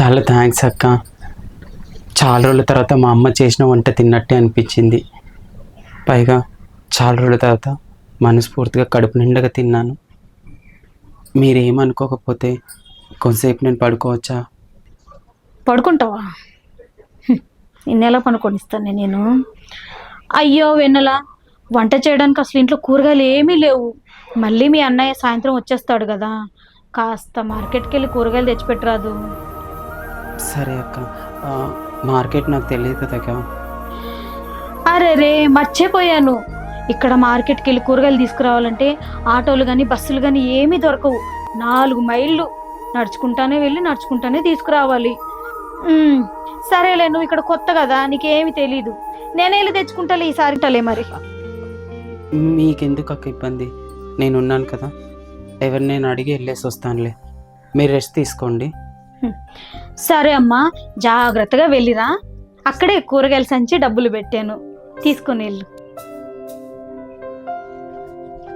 చాలా థ్యాంక్స్ అక్క. చాలా రోజుల తర్వాత మా అమ్మ చేసిన వంట తిన్నట్టే అనిపించింది. పైగా చాలా రోజుల తర్వాత మనస్ఫూర్తిగా కడుపు నిండగా తిన్నాను. మీరేమనుకోకపోతే కొంతసేపు నేను పడుకోవచ్చా? పడుకుంటావా? నిన్నెలా పనుకొనిస్తాను నేను? అయ్యో వెన్నెల, వంట చేయడానికి అసలు ఇంట్లో కూరగాయలు ఏమీ లేవు. మళ్ళీ మీ అన్నయ్య సాయంత్రం వచ్చేస్తాడు కదా, కాస్త మార్కెట్కి వెళ్ళి కూరగాయలు తెచ్చిపెట్టరాదు? సరే అక్క. ఆ, మార్కెట్ నాకు తెలియదు కదా. అరే రే, మర్చిపోయాను. ఇక్కడ మార్కెట్కి వెళ్ళి కూరగాయలు తీసుకురావాలంటే ఆటోలు కానీ బస్సులు కానీ ఏమీ దొరకవు. 4 మైళ్ళు నడుచుకుంటానే వెళ్ళి నడుచుకుంటానే తీసుకురావాలి. సరేలే, నువ్వు ఇక్కడ కొత్త కదా, నీకేమి తెలీదు. నేనే వెళ్ళి తెచ్చుకుంటాలే ఈసారి మరి. మీకెందుకు అక్క ఇబ్బంది? నేనున్నాను కదా, ఎవరిని నేను అడిగి వెళ్ళేసి వస్తానులే. మీరు రెస్ట్ తీసుకోండి. సరే అమ్మా, జాగ్రత్తగా వెళ్ళిరా. అక్కడే కూరగాయల సంచి డబ్బులు పెట్టాను, తీసుకొని వెళ్ళు.